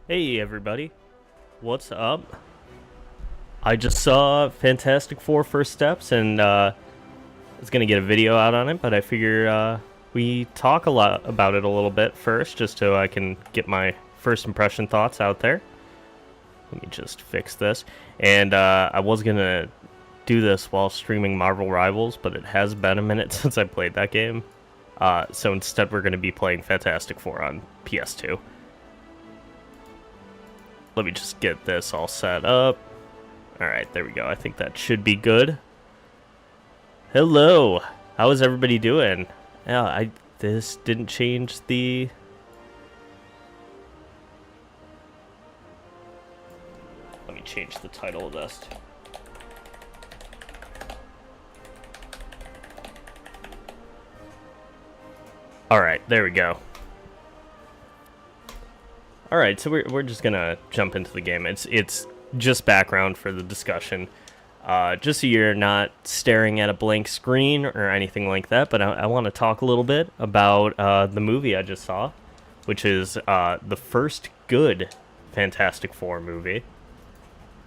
Hey everybody, what's up? I just saw Fantastic Four First Steps and I was going to get a video out on it, but I figure we talk a lot about it a little bit first, just so I can get my first impression thoughts out there. Let me just fix this. And I was going to do this while streaming Marvel Rivals, but it has been a minute since I played that game. So instead we're going to be playing Fantastic Four on PS2. Let me just get this all set up. Alright, there we go. I think that should be good. Hello! How is everybody doing? Yeah, this didn't change the... Let me change the title of this. Alright, there we go. Alright, so we're just gonna jump into the game. It's just background for the discussion. Just so you're not staring at a blank screen or anything like that, but I want to talk a little bit about the movie I just saw, which is the first good Fantastic Four movie.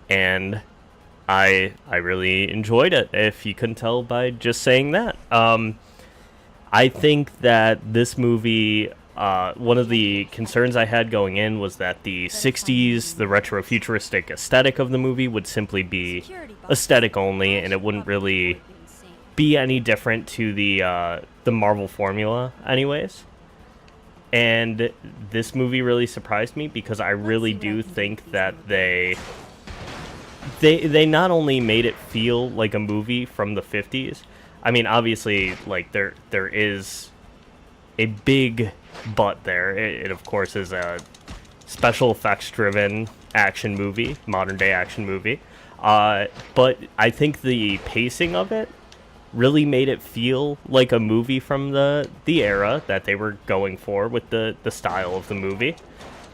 And I really enjoyed it, if you couldn't tell by just saying that. I think that this movie... one of the concerns I had going in was that the 60s, the retro-futuristic aesthetic of the movie would simply be aesthetic only, and it wouldn't really be any different to the Marvel formula anyways. And this movie really surprised me, because I really do think that they they not only made it feel like a movie from the 50s. I mean, obviously, like there is a big but there. It of course is a special effects driven action movie, modern day action movie. But I think the pacing of it really made it feel like a movie from the era that they were going for with the style of the movie.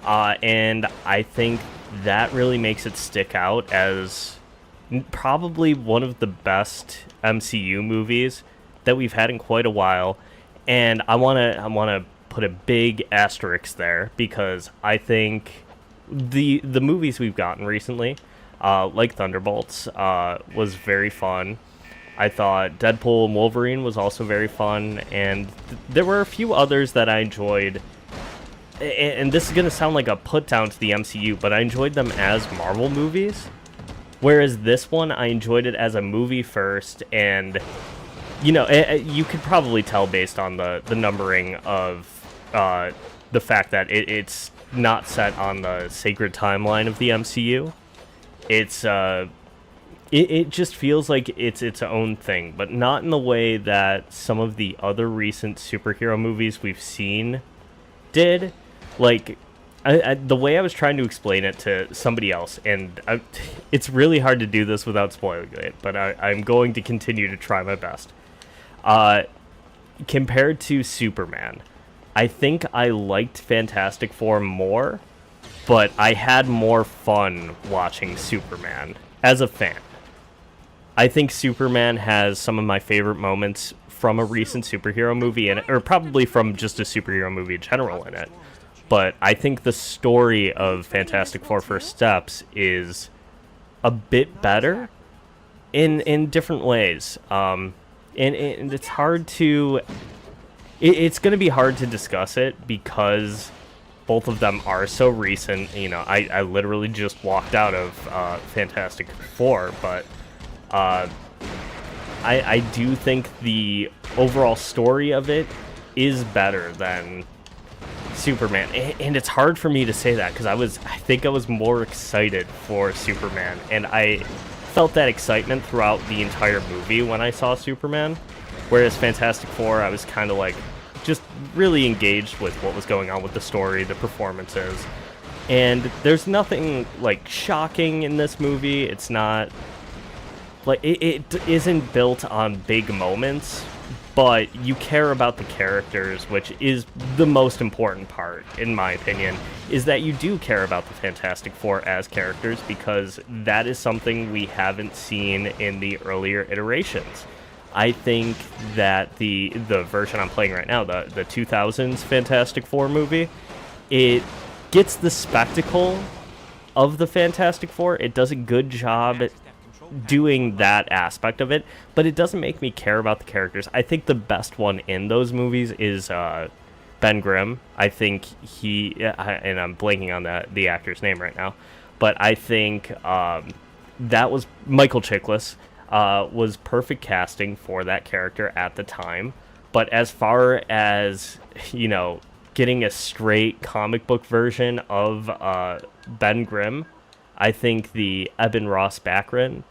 And I think that really makes it stick out as probably one of the best MCU movies that we've had in quite a while. And I wanna put a big asterisk there because I think the movies we've gotten recently, like Thunderbolts, was very fun. I thought Deadpool and Wolverine was also very fun, and there were a few others that I enjoyed. And this is going to sound like a put down to the MCU, but I enjoyed them as Marvel movies. Whereas this one, I enjoyed it as a movie first, and you could probably tell based on the numbering of the fact that it's not set on the sacred timeline of the MCU. It's it just feels like it's its own thing, but not in the way that some of the other recent superhero movies we've seen did. Like, the way I was trying to explain it to somebody else, and it's really hard to do this without spoiling it, but I'm going to continue to try my best. Compared to Superman, I think I liked Fantastic Four more, but I had more fun watching Superman as a fan. I think Superman has some of my favorite moments from a recent superhero movie, or probably from just a superhero movie in general in it. But I think the story of Fantastic Four First Steps is a bit better in different ways. And it's hard to... It's going to be hard to discuss it because both of them are so recent. I literally just walked out of Fantastic Four, but I do think the overall story of it is better than Superman, and it's hard for me to say that because I think I was more excited for Superman, and I felt that excitement throughout the entire movie when I saw Superman, whereas Fantastic Four, I was kind of like just really engaged with what was going on with the story, the performances, and there's nothing like shocking in this movie. It's not like it isn't built on big moments, but you care about the characters, which is the most important part, in my opinion, is that you do care about the Fantastic Four as characters, because that is something we haven't seen in the earlier iterations. I think that the version I'm playing right now, the 2000s Fantastic Four movie, it gets the spectacle of the Fantastic Four. It does a good job at doing that aspect of it, but it doesn't make me care about the characters. I think the best one in those movies is Ben Grimm. I think and I'm blanking on the actor's name right now, but I think that was Michael Chiklis was perfect casting for that character at the time. But as far as getting a straight comic book version of Ben Grimm, I think the Eben Ross Baccarin,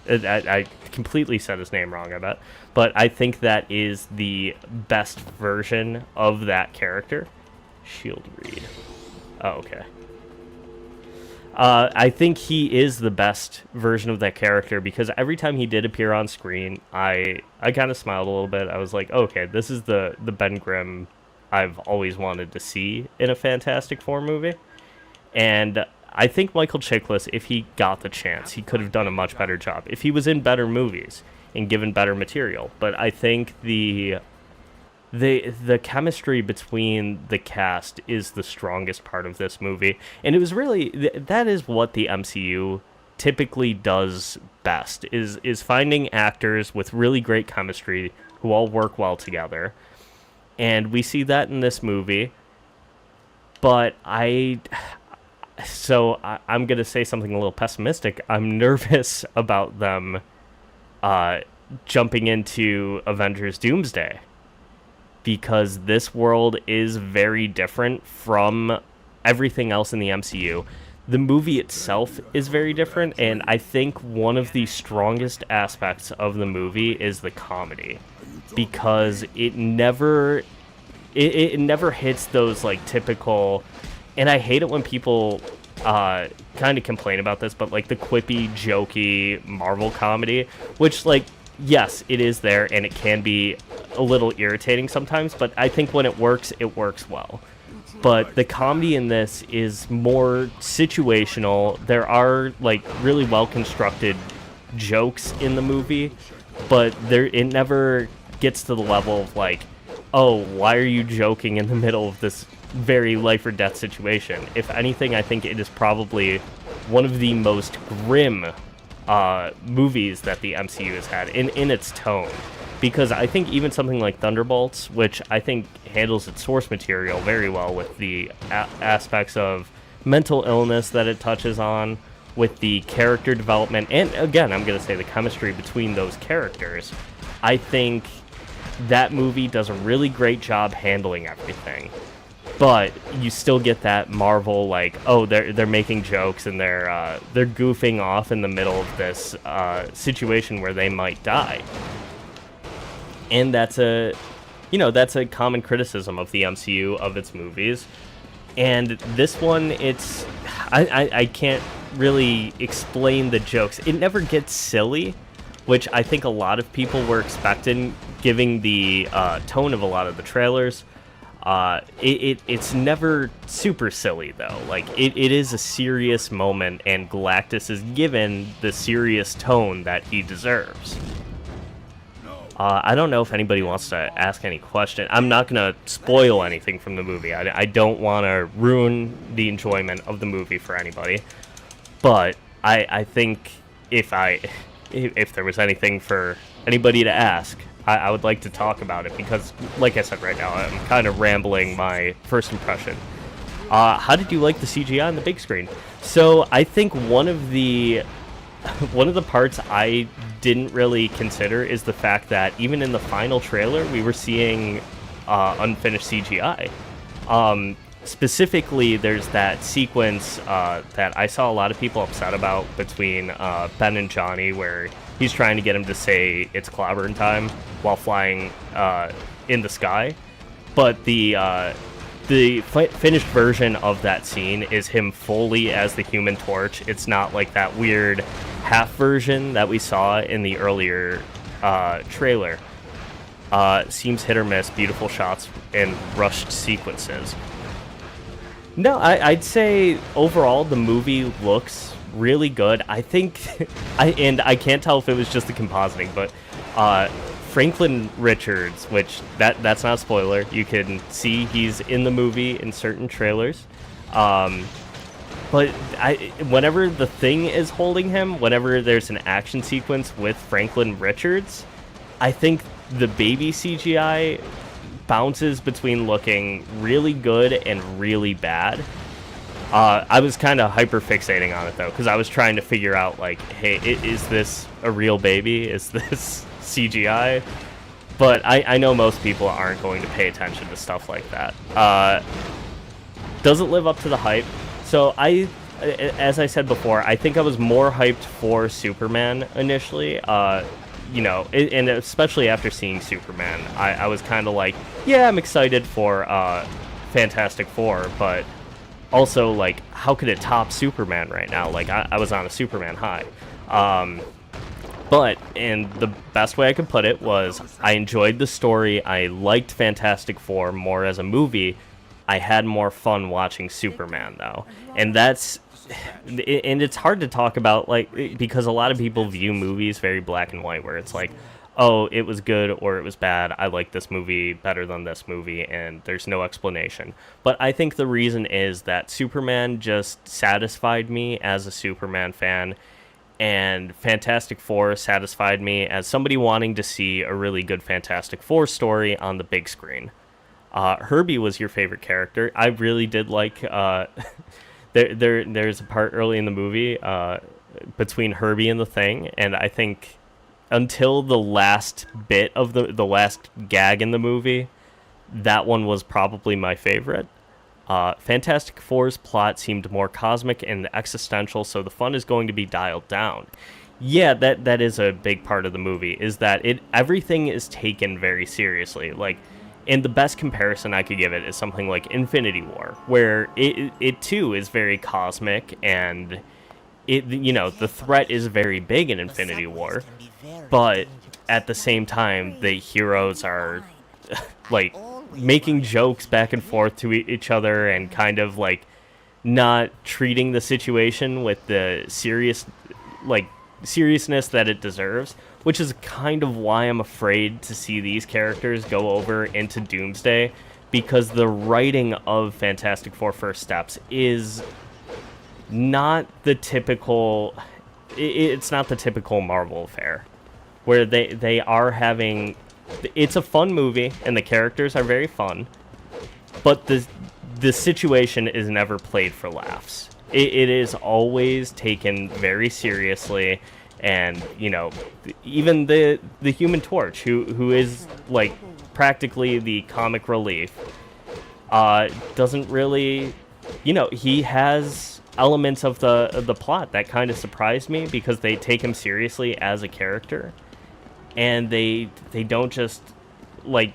I completely said his name wrong, I bet. But I think that is the best version of that character. Shield Reed. Oh, okay. I think he is the best version of that character because every time he did appear on screen, I kind of smiled a little bit. I was like, okay, this is the Ben Grimm I've always wanted to see in a Fantastic Four movie. And I think Michael Chiklis, if he got the chance, he could have done a much better job if he was in better movies and given better material. But I think the chemistry between the cast is the strongest part of this movie, and it was really that is what the MCU typically does best is finding actors with really great chemistry who all work well together, and we see that in this movie. But I'm going to say something a little pessimistic. I'm nervous about them jumping into Avengers Doomsday, because this world is very different from everything else in the MCU. the movie itself is very different, and I think one of the strongest aspects of the movie is the comedy, because it never hits those like typical, and I hate it when people kind of complain about this, but like the quippy, jokey Marvel comedy, which like yes, it is there, and it can be a little irritating sometimes, but I think when it works well. But the comedy in this is more situational. There are like really well constructed jokes in the movie, but it never gets to the level of like, oh, why are you joking in the middle of this very life or death situation? If anything, I think it is probably one of the most grim movies that the MCU has had in its tone. Because I think even something like Thunderbolts, which I think handles its source material very well with the aspects of mental illness that it touches on, with the character development, and again, I'm going to say the chemistry between those characters, I think that movie does a really great job handling everything. But you still get that Marvel, like, oh, they're making jokes and they're goofing off in the middle of this situation where they might die. And that's a common criticism of the MCU, of its movies. And this one, I can't really explain the jokes. It never gets silly, which I think a lot of people were expecting, given the tone of a lot of the trailers. It's never super silly, though. Like, it is a serious moment, and Galactus is given the serious tone that he deserves. I don't know if anybody wants to ask any question. I'm not going to spoil anything from the movie. I don't want to ruin the enjoyment of the movie for anybody. But I think if there was anything for anybody to ask, I would like to talk about it, because, like I said right now, I'm kind of rambling my first impression. How did you like the CGI on the big screen? So I think one of the parts I didn't really consider is the fact that even in the final trailer, we were seeing unfinished CGI. Specifically, there's that sequence that I saw a lot of people upset about between Ben and Johnny, where he's trying to get him to say it's clobbering time while flying in the sky. But the finished version of that scene is him fully as the Human Torch. It's not like that weird half version that we saw in the earlier trailer. Seems hit or miss, beautiful shots and rushed sequences. No, I'd say overall the movie looks really good. I think, I can't tell if it was just the compositing, but Franklin Richards, which that's not a spoiler. You can see he's in the movie in certain trailers. But whenever the Thing is holding him, whenever there's an action sequence with Franklin Richards, I think the baby CGI bounces between looking really good and really bad. I was kind of hyper fixating on it, though, because I was trying to figure out, like, hey, is this a real baby? Is this CGI? But I know most people aren't going to pay attention to stuff like that. Does it live up to the hype? So as I said before, I think I was more hyped for Superman initially. And especially after seeing Superman, I was kind of like, yeah, I'm excited for Fantastic Four, but also, like, how could it top Superman right now? Like, I was on a Superman high. And the best way I could put it was, I enjoyed the story. I liked Fantastic Four more as a movie. I had more fun watching Superman, though. And it's hard to talk about, like, because a lot of people view movies very black and white, where it's like, oh, it was good or it was bad. I like this movie better than this movie, and there's no explanation. But I think the reason is that Superman just satisfied me as a Superman fan, and Fantastic Four satisfied me as somebody wanting to see a really good Fantastic Four story on the big screen. Herbie was your favorite character. I really did like... There's a part early in the movie between Herbie and the Thing, and I think until the last bit of the last gag in the movie, that one was probably my favorite. Fantastic Four's plot seemed more cosmic and existential, so the fun is going to be dialed down. Yeah, that is a big part of the movie, is that everything is taken very seriously. Like, and the best comparison I could give it is something like Infinity War, where it too is very cosmic, and the threat is very big in Infinity War, but at the same time the heroes are like making jokes back and forth to each other, and kind of like not treating the situation with the seriousness that it deserves, which is kind of why I'm afraid to see these characters go over into Doomsday, because the writing of Fantastic Four First Steps is not the typical. It's not the typical Marvel affair, where they are having. It's a fun movie, and the characters are very fun, but the situation is never played for laughs. It is always taken very seriously, and even the Human Torch, who is like practically the comic relief, doesn't really, he has elements of the plot that kind of surprised me, because they take him seriously as a character, and they don't just like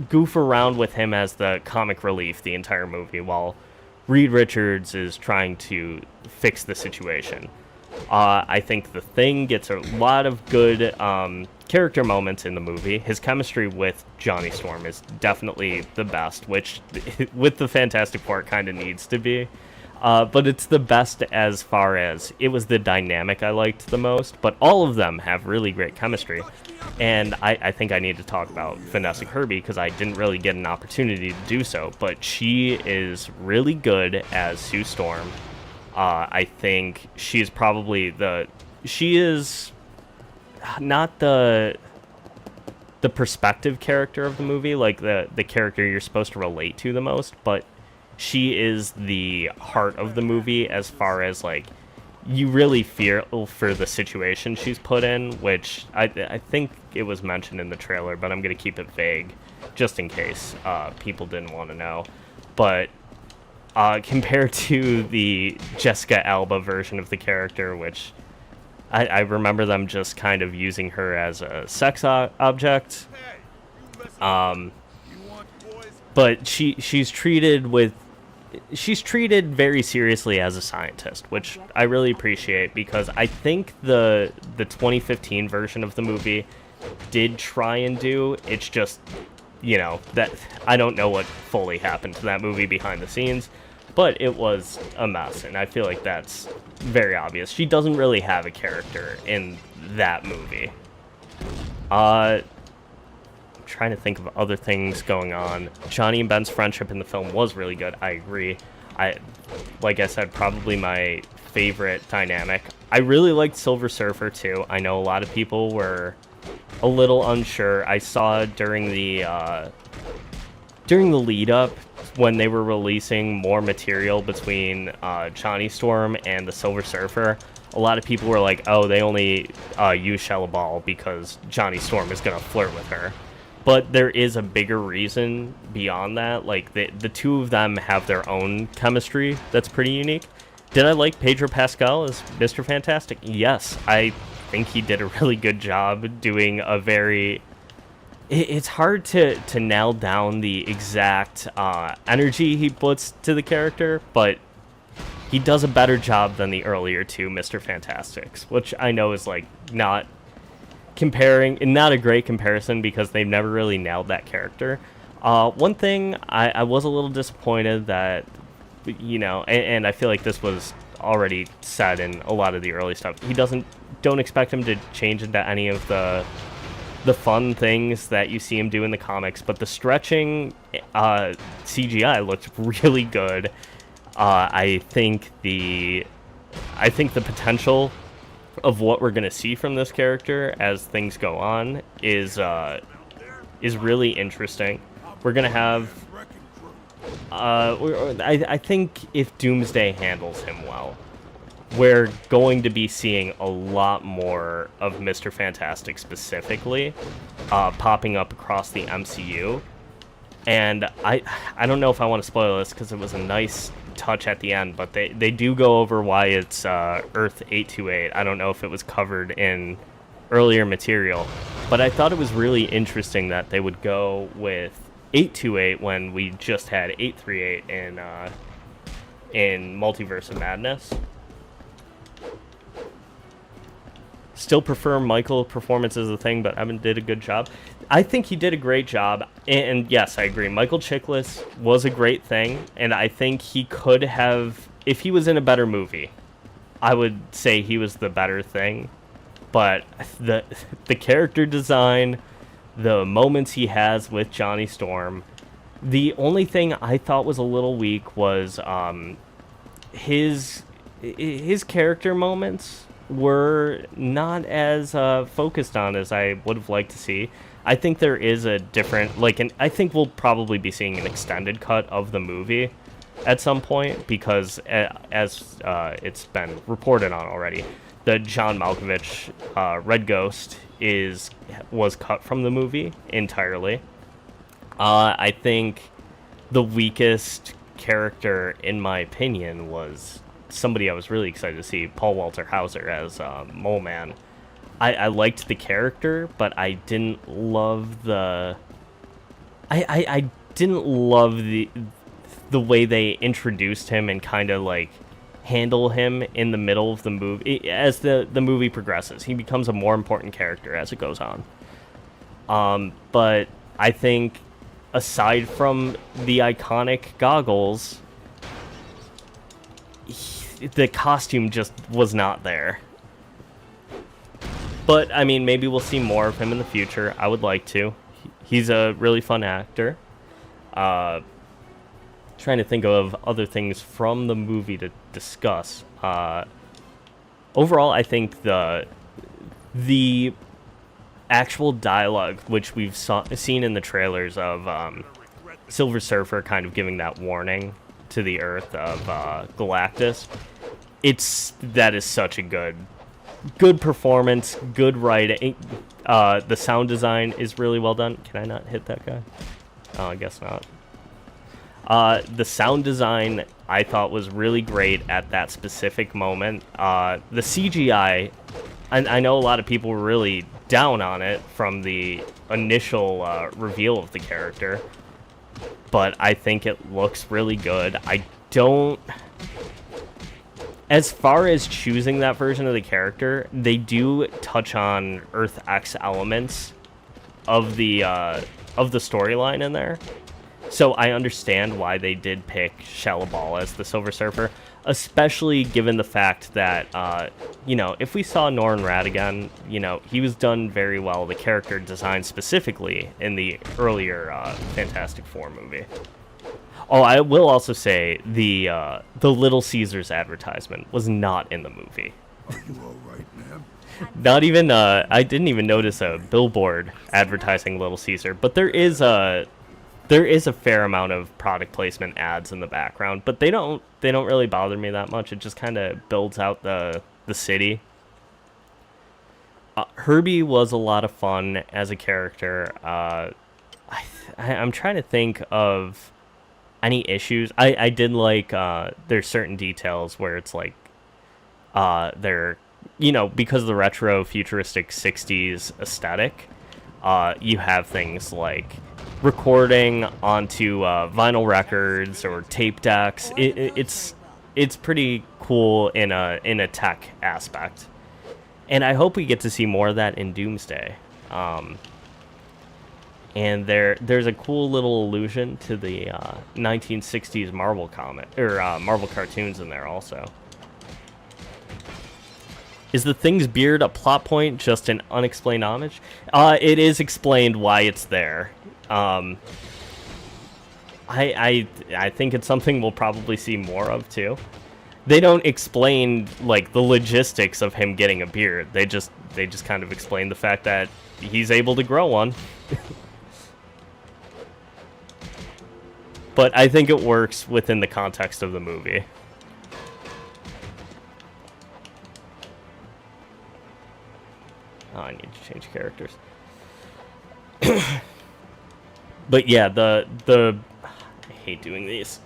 goof around with him as the comic relief the entire movie, while Reed Richards is trying to fix the situation. I think The Thing gets a lot of good character moments in the movie. His chemistry with Johnny Storm is definitely the best, which with the Fantastic Four kind of needs to be. But it's the best as far as it was the dynamic I liked the most. But all of them have really great chemistry. And I think I need to talk about Vanessa Kirby, because I didn't really get an opportunity to do so. But she is really good as Sue Storm. I think she's probably she is not the perspective character of the movie, like the character you're supposed to relate to the most, but she is the heart of the movie, as far as like you really feel for the situation she's put in, which I think it was mentioned in the trailer, but I'm going to keep it vague just in case people didn't want to know. But compared to the Jessica Alba version of the character, which I remember them just kind of using her as a sex object. But she's treated very seriously as a scientist, which I really appreciate, because I think the 2015 version of the movie did try and do. It's just, that I don't know what fully happened to that movie behind the scenes, but it was a mess, and I feel like that's very obvious. She doesn't really have a character in that movie. I'm trying to think of other things going on. Johnny and Ben's friendship in the film was really good. I agree. Like I said, probably my favorite dynamic. I really liked Silver Surfer too. I know a lot of people were a little unsure. I saw during the lead up, when they were releasing more material between Johnny Storm and the Silver Surfer, a lot of people were like, oh, they only use Shella Ball because Johnny Storm is going to flirt with her. But there is a bigger reason beyond that. Like, the two of them have their own chemistry that's pretty unique. Did I like Pedro Pascal as Mr. Fantastic? Yes, I think he did a really good job doing a very... It's hard to nail down the exact energy he puts to the character, but he does a better job than the earlier two Mr. Fantastics, which I know is like not a great comparison, because they've never really nailed that character. One thing I was a little disappointed that, and I feel like this was already said in a lot of the early stuff, don't expect him to change into any of the fun things that you see him do in the comics, but the stretching CGI looked really good. I think the potential of what we're gonna see from this character as things go on is really interesting. We're gonna have I think if Doomsday handles him well, we're going to be seeing a lot more of Mr. Fantastic specifically popping up across the MCU. And I don't know if I want to spoil this because it was a nice touch at the end, but they do go over why it's Earth 828. I don't know if it was covered in earlier material, but I thought it was really interesting that they would go with 828 when we just had 838 in Multiverse of Madness. Still prefer Michael performance as a thing, but Evan did a good job. I think he did a great job, and yes, I agree. Michael Chiklis was a great thing, and I think he could have, if he was in a better movie, I would say he was the better thing. But the character design, the moments he has with Johnny Storm, the only thing I thought was a little weak was his character moments were not as focused on as I would have liked to see. I think there is a different, I think we'll probably be seeing an extended cut of the movie at some point, because as it's been reported on already, the John Malkovich Red Ghost was cut from the movie entirely. I think the weakest character, in my opinion, was somebody I was really excited to see, Paul Walter Hauser as Mole Man. I liked the character, but I didn't love the... I didn't love the way they introduced him and kind of handle him in the middle of the movie. As the movie progresses, he becomes a more important character as it goes on. But I think aside from the iconic goggles, the costume just was not there. But, I mean, maybe we'll see more of him in the future. I would like to. He's a really fun actor. Trying to think of other things from the movie to discuss. Overall, I think the actual dialogue, which we've seen in the trailers of Silver Surfer kind of giving that warning to the Earth of Galactus, that is such a good performance, good writing. The sound design is really well done. Can I not hit that guy? Oh, I guess not. The sound design I thought was really great at that specific moment. The CGI, I know a lot of people were really down on it from the initial reveal of the character, but I think it looks really good. As far as choosing that version of the character, they do touch on Earth X elements of the storyline in there. So I understand why they did pick Shallabal as the Silver Surfer, especially given the fact that, if we saw Norrin Radd again, he was done very well, the character design specifically, in the earlier Fantastic Four movie. Oh, I will also say the Little Caesars advertisement was not in the movie. Are you all right, ma'am? Not even, I didn't even notice a billboard advertising Little Caesar, but there is a fair amount of product placement ads in the background, but they don't really bother me that much. It just kind of builds out the city. Herbie was a lot of fun as a character. I'm trying to think of any issues. I did like there's certain details where it's they're because of the retro futuristic 60s aesthetic, you have things like recording onto vinyl records or tape decks. It's pretty cool in a tech aspect, and I hope we get to see more of that in Doomsday. And there's a cool little allusion to the 1960s Marvel comic or Marvel cartoons in there also. Is the Thing's beard a plot point, just an unexplained homage? It is explained why it's there. I think it's something we'll probably see more of too. They don't explain the logistics of him getting a beard. They just kind of explain the fact that he's able to grow one. But I think it works within the context of the movie. Oh, I need to change characters. But yeah, the I hate doing these.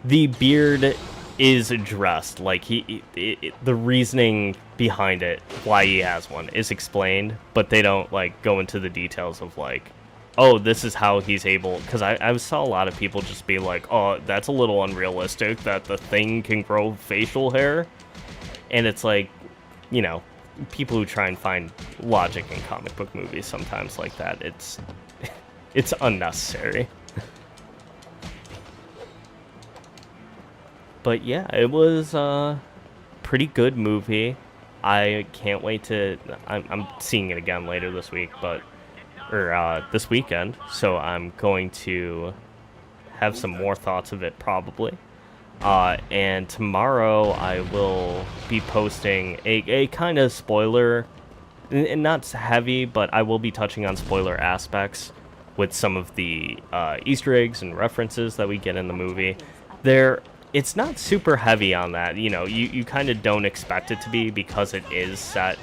The beard is addressed, like the reasoning behind it, why he has one, is explained, but they don't like go into the details of like, oh, this is how he's able. Because I saw a lot of people just be like, oh, that's a little unrealistic that the Thing can grow facial hair, and it's like, you know, people who try and find logic in comic book movies sometimes like that, it's unnecessary. But yeah, it was a pretty good movie. I can't wait to. I'm seeing it again later this week, or this weekend. So I'm going to have some more thoughts of it probably. And tomorrow I will be posting a kind of spoiler, and not heavy, but I will be touching on spoiler aspects with some of the Easter eggs and references that we get in the movie. It's not super heavy on that. You know, you kind of don't expect it to be because it is set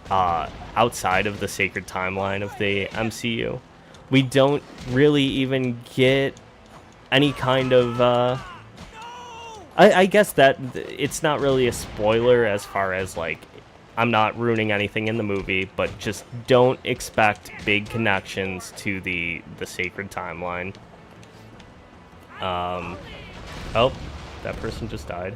outside of the sacred timeline of the MCU. We don't really even get any kind of... I guess that it's not really a spoiler as far as, like, I'm not ruining anything in the movie, but just don't expect big connections to the sacred timeline. Oh, that person just died.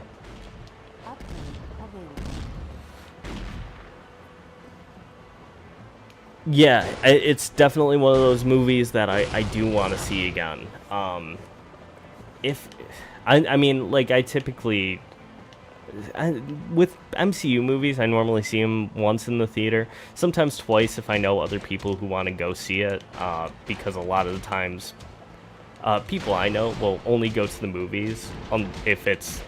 Yeah, it's definitely one of those movies that I do want to see again. I mean, like, I typically... with MCU movies, I normally see them once in the theater, sometimes twice if I know other people who want to go see it, because a lot of the times... people I know will only go to the movies if it's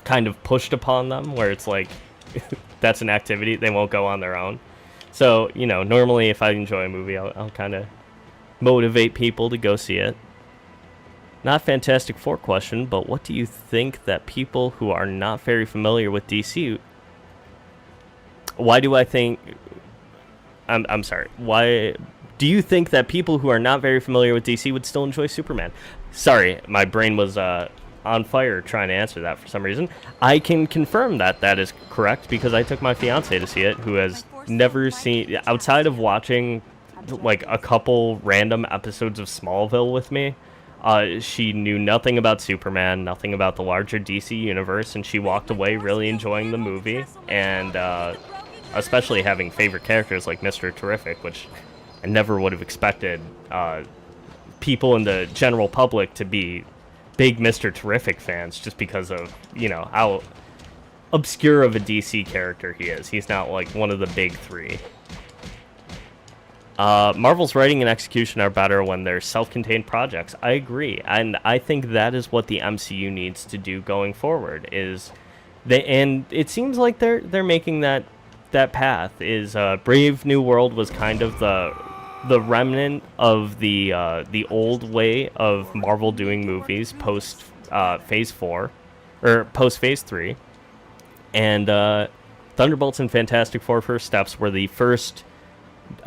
kind of pushed upon them, where it's like, that's an activity, they won't go on their own. So, you know, normally if I enjoy a movie, I'll kind of motivate people to go see it. Not Fantastic Four question, but what do you think that people who are not very familiar with DC... Why do I think... I'm sorry, why... Do you think that people who are not very familiar with DC would still enjoy Superman? Sorry, my brain was on fire trying to answer that for some reason. I can confirm that that is correct because I took my fiance to see it, who has never seen... Outside of watching, like, a couple random episodes of Smallville with me, she knew nothing about Superman, nothing about the larger DC universe, and she walked away really enjoying the movie, and especially having favorite characters like Mr. Terrific, which... I never would have expected people in the general public to be big Mr. Terrific fans just because of, you know, how obscure of a DC character he is. He's not like one of the big three. Marvel's writing and execution are better when they're self-contained projects. I agree, and I think that is what the MCU needs to do going forward. And it seems like they're making that path. Is Brave New World was kind of the remnant of the old way of Marvel doing movies post Phase 4 or post Phase 3, and Thunderbolts and Fantastic Four First Steps were the first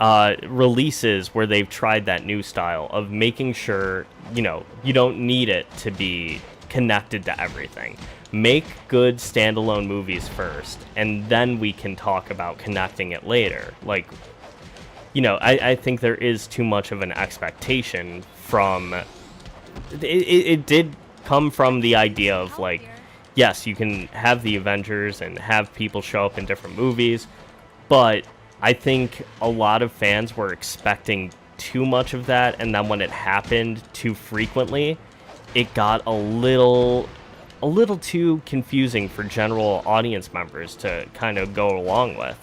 releases where they've tried that new style of making sure, you know, you don't need it to be connected to everything. Make good standalone movies first, and then we can talk about connecting it later. Like, you know, I think there is too much of an expectation from... It did come from the idea of, like, yes, you can have the Avengers and have people show up in different movies, but I think a lot of fans were expecting too much of that, and then when it happened too frequently, it got a little too confusing for general audience members to kind of go along with.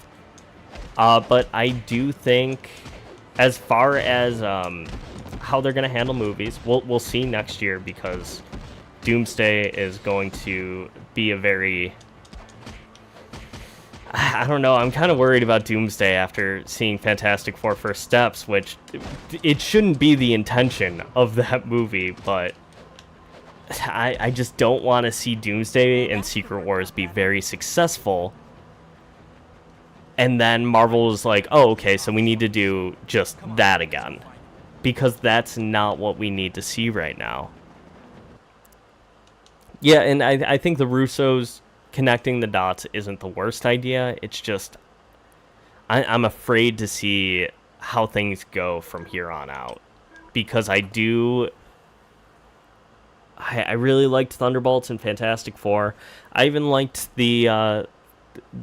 But I do think, as far as how they're going to handle movies, we'll see next year, because Doomsday is going to be a very... I don't know, I'm kind of worried about Doomsday after seeing Fantastic Four First Steps, which it shouldn't be the intention of that movie, but I just don't want to see Doomsday and Secret Wars be very successful And then Marvel was like, oh, okay, so we need to do just that again. Because that's not what we need to see right now. Yeah, and I think the Russos connecting the dots isn't the worst idea. It's just, I'm afraid to see how things go from here on out. Because I really liked Thunderbolts and Fantastic Four. I even liked the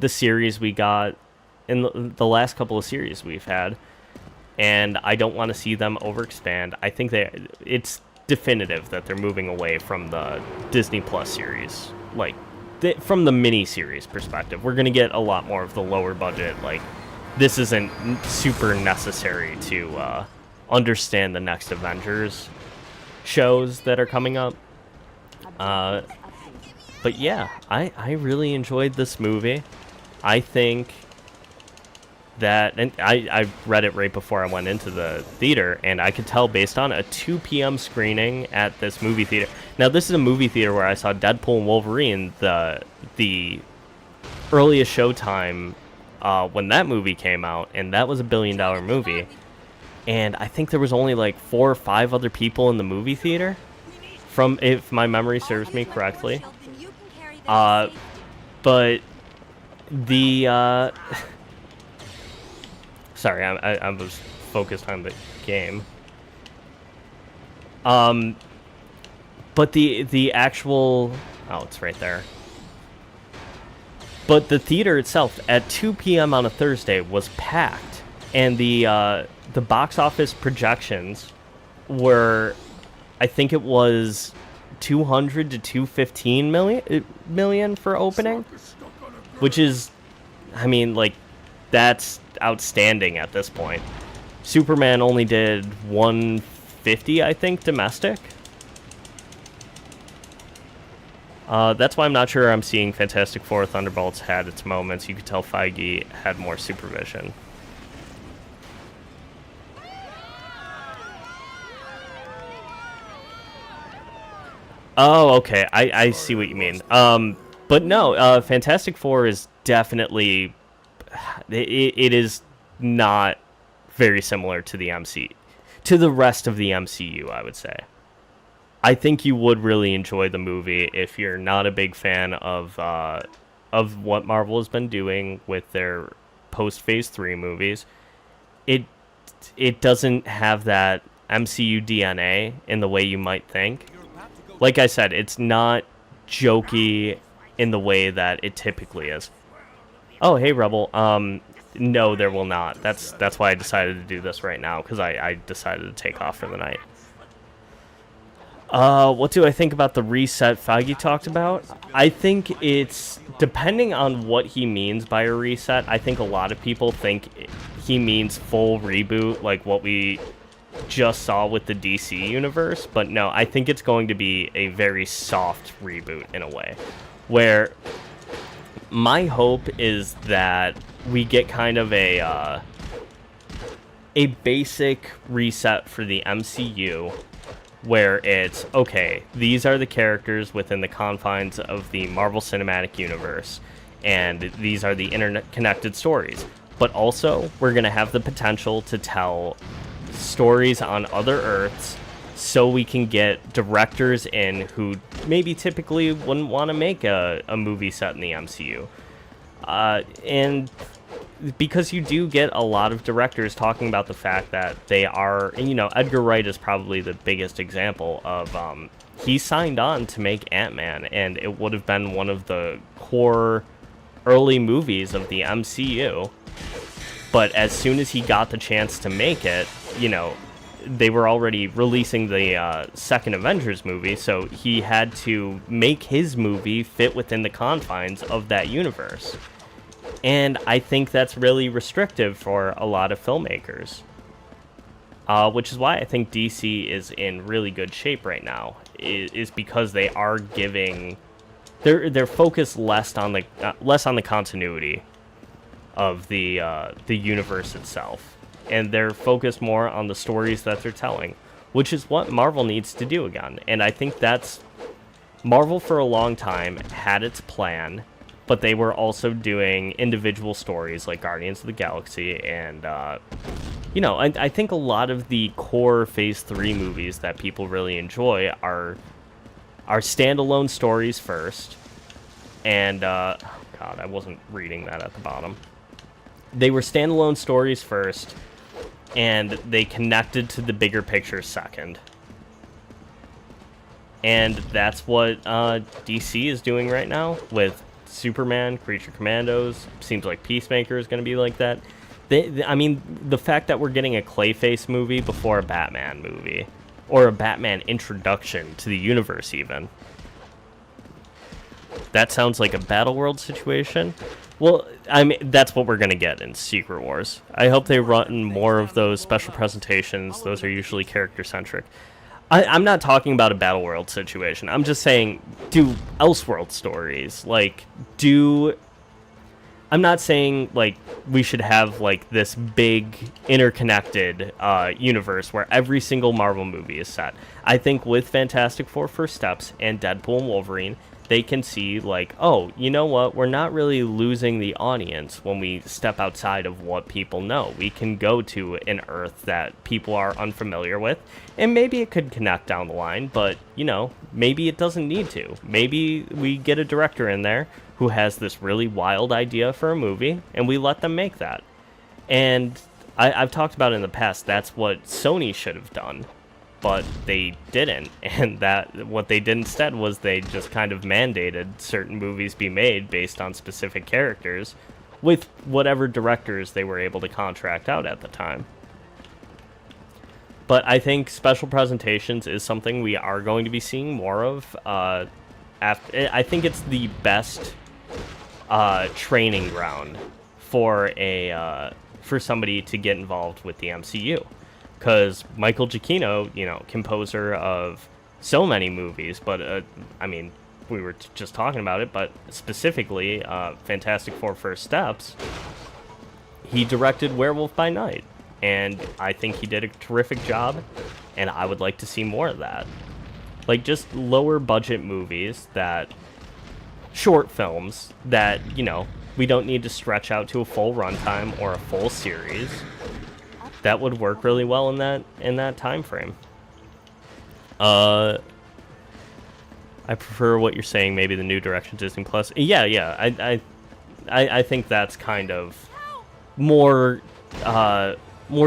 series we got in the last couple of series we've had, and I don't want to see them overexpand. I think it's definitive that they're moving away from the Disney Plus series, like from the mini series perspective. We're gonna get a lot more of the lower budget. Like, this isn't super necessary to understand the next Avengers shows that are coming up. But yeah, I really enjoyed this movie. I think that, and I read it right before I went into the theater, and I could tell based on a 2 p.m. screening at this movie theater. Now, this is a movie theater where I saw Deadpool and Wolverine, the earliest showtime when that movie came out, and that was $1 billion movie. And I think there was only like 4 or 5 other people in the movie theater, from, if my memory serves me correctly. But the sorry, I was focused on the game. But the actual, oh, it's right there. But the theater itself at 2 p.m. on a Thursday was packed, and the box office projections were, I think it was 200 to 215 million for opening, which is, I mean, like, that's outstanding at this point. Superman only did 150, I think, domestic. That's why I'm not sure I'm seeing Fantastic Four. Thunderbolts had its moments. You could tell Feige had more supervision. Oh, okay. I see what you mean. But no, Fantastic Four is definitely... It is not very similar to the rest of the MCU, I would say. I think you would really enjoy the movie if you're not a big fan of what Marvel has been doing with their post-Phase 3 movies. It doesn't have that MCU DNA in the way you might think. Like I said, it's not jokey in the way that it typically is. Oh, hey, Rebel. No, there will not. That's why I decided to do this right now, because I decided to take off for the night. What do I think about the reset Feige talked about? I think it's, depending on what he means by a reset, I think a lot of people think he means full reboot, like what we just saw with the DC universe. But no, I think it's going to be a very soft reboot in a way, where my hope is that we get kind of a basic reset for the MCU, where it's, okay, these are the characters within the confines of the Marvel Cinematic Universe, and these are the interconnected stories. But also, we're going to have the potential to tell stories on other Earths, so we can get directors in who maybe typically wouldn't want to make a movie set in the MCU. And because you do get a lot of directors talking about the fact that they are, and, you know, Edgar Wright is probably the biggest example of, he signed on to make Ant-Man, and it would have been one of the core early movies of the MCU. But as soon as he got the chance to make it, you know, they were already releasing the second Avengers movie, so he had to make his movie fit within the confines of that universe. And I think that's really restrictive for a lot of filmmakers. Which is why I think DC is in really good shape right now, is because they are giving... They're focused less on the continuity of the universe itself, and they're focused more on the stories that they're telling, which is what Marvel needs to do again. And I think that's, Marvel for a long time had its plan, but they were also doing individual stories like Guardians of the Galaxy, and I think a lot of the core Phase 3 movies that people really enjoy are standalone stories first, and oh god, I wasn't reading that at the bottom. They were standalone stories first, and they connected to the bigger picture second. And that's what DC is doing right now with Superman, Creature Commandos. Seems like Peacemaker is going to be like that. I mean, the fact that we're getting a Clayface movie before a Batman movie, or a Batman introduction to the universe even. That sounds like a Battleworld situation. Well, I mean, that's what we're going to get in Secret Wars. I hope they run more of those special presentations. Those are usually character-centric. I'm not talking about a Battleworld situation. I'm just saying, do Elseworld stories. I'm not saying, we should have, this big, interconnected universe where every single Marvel movie is set. I think with Fantastic Four First Steps and Deadpool and Wolverine, they can see, oh, you know what? We're not really losing the audience when we step outside of what people know. We can go to an Earth that people are unfamiliar with, and maybe it could connect down the line, but, maybe it doesn't need to. Maybe we get a director in there who has this really wild idea for a movie, and we let them make that. And I've talked about it in the past, that's what Sony should have done. But they didn't, and what they did instead was they just kind of mandated certain movies be made based on specific characters with whatever directors they were able to contract out at the time. But I think special presentations is something we are going to be seeing more of. I think it's the best training ground for somebody to get involved with the MCU. Because Michael Giacchino, composer of so many movies, but, we were just talking about it, but specifically Fantastic Four First Steps, he directed Werewolf by Night, and I think he did a terrific job, and I would like to see more of that. Just lower budget movies short films that, we don't need to stretch out to a full runtime or a full series. That would work really well in that time frame. I prefer what you're saying. Maybe the new direction Disney Plus. Yeah. I think that's kind of more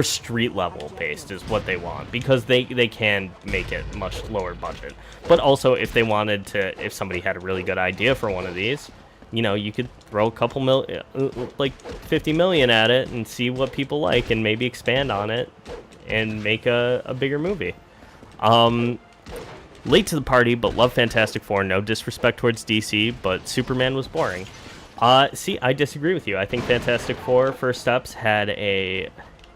street level based is what they want, because they can make it much lower budget. But also, if somebody had a really good idea for one of these, you could throw a couple million, 50 million at it and see what people like, and maybe expand on it and make a bigger movie. Late to the party, but love Fantastic Four. No disrespect towards DC, but Superman was boring. See, I disagree with you. I think Fantastic Four First Steps had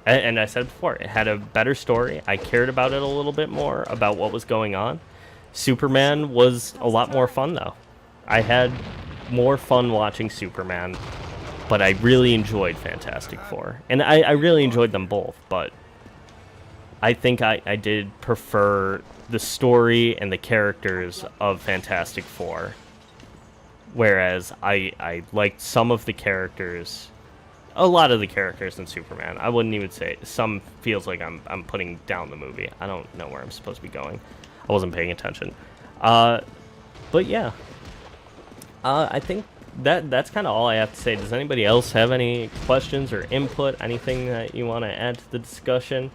and I said before, it had a better story. I cared about it a little bit more, about what was going on. Superman was a lot more fun, though. I had more fun watching Superman, but I really enjoyed Fantastic Four, and I really enjoyed them both, but I think I did prefer the story and the characters of Fantastic Four, whereas I liked some of the characters, a lot of the characters in Superman. I wouldn't even say some feels like I'm putting down the movie. I don't know where I'm supposed to be going. I wasn't paying attention. But yeah. I think that's kind of all I have to say. Does anybody else have any questions or input? Anything that you want to add to the discussion?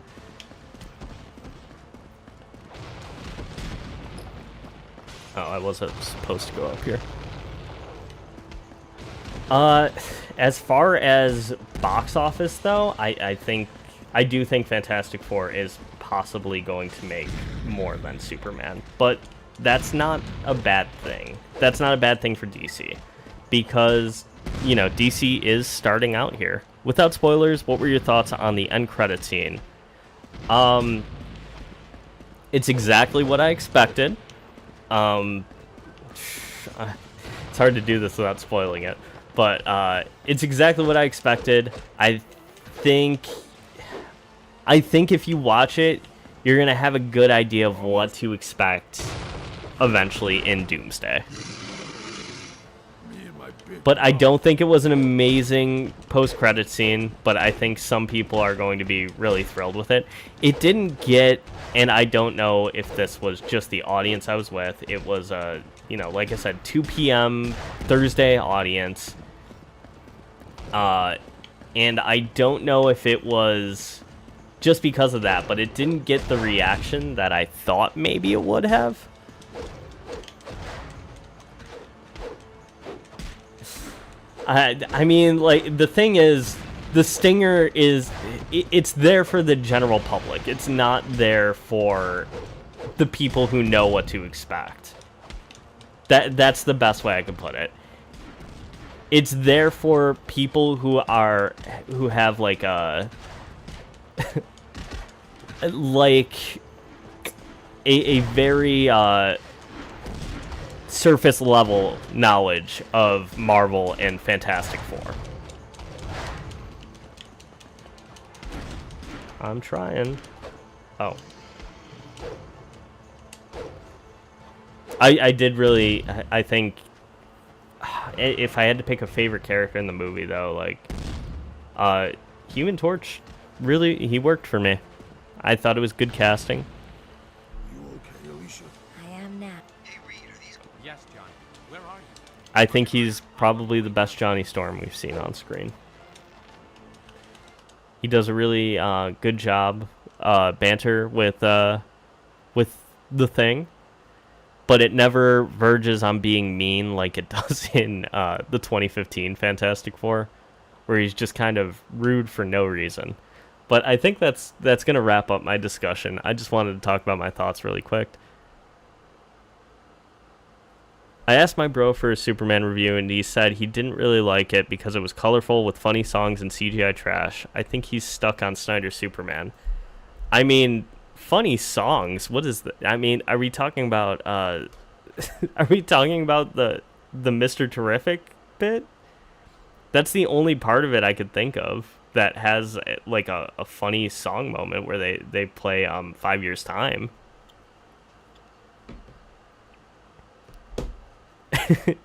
Oh, I wasn't supposed to go up here. As far as box office, though, I do think Fantastic Four is possibly going to make more than Superman, but that's not a bad thing. That's not a bad thing for DC, because, DC is starting out here. Without spoilers, what were your thoughts on the end credit scene? It's exactly what I expected. It's hard to do this without spoiling it, but it's exactly what I expected. I think if you watch it, you're gonna have a good idea of what to expect eventually in Doomsday. Me and my But I don't think it was an amazing post-credit scene, but I think some people are going to be really thrilled with it. It didn't get, and I don't know if this was just the audience I was with. It was a, like I said, 2 p.m. Thursday audience. And I don't know if it was just because of that, but it didn't get the reaction that I thought maybe it would have. I mean, like, the thing is, the stinger is, it's there for the general public. It's not there for the people who know what to expect. That's the best way I could put it. It's there for people who have like a like a very surface level knowledge of Marvel and Fantastic Four. I'm trying. Oh. I did really, I think, if I had to pick a favorite character in the movie, though, like, Human Torch, really, he worked for me. I thought it was good casting. You okay, Alicia? I am now. Hey, Reed, are these... Yes, John. Where are you? I think he's probably the best Johnny Storm we've seen on screen. He does a really good job banter with the Thing, but it never verges on being mean like it does in the 2015 Fantastic Four, where he's just kind of rude for no reason. But I think that's going to wrap up my discussion. I just wanted to talk about my thoughts really quick. I asked my bro for a Superman review, and he said he didn't really like it because it was colorful with funny songs and CGI trash. I think he's stuck on Snyder's Superman. I mean, funny songs? What is that? I mean, are we talking about are we talking about the Mr. Terrific bit? That's the only part of it I could think of that has like a funny song moment where they play 5 Years Time.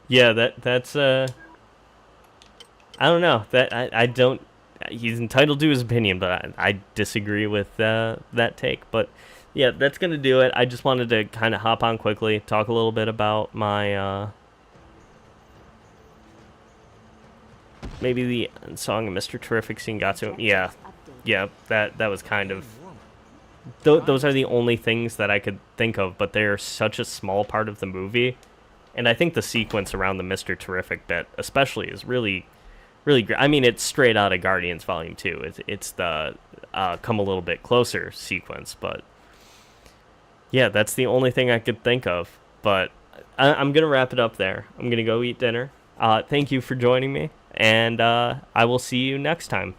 Yeah, that's I don't know. That I don't, he's entitled to his opinion, but I disagree with that take. But yeah, that's gonna do it. I just wanted to kind of hop on quickly, talk a little bit about my maybe the song of Mr. Terrific scene got to him. Yeah, that was kind of, those are the only things that I could think of, but they're such a small part of the movie. And I think the sequence around the Mr. Terrific bit, especially, is really, really great. I mean, it's straight out of Guardians Volume 2. It's the Come a Little Bit Closer sequence. But, yeah, that's the only thing I could think of. But I'm going to wrap it up there. I'm going to go eat dinner. Thank you for joining me. And I will see you next time.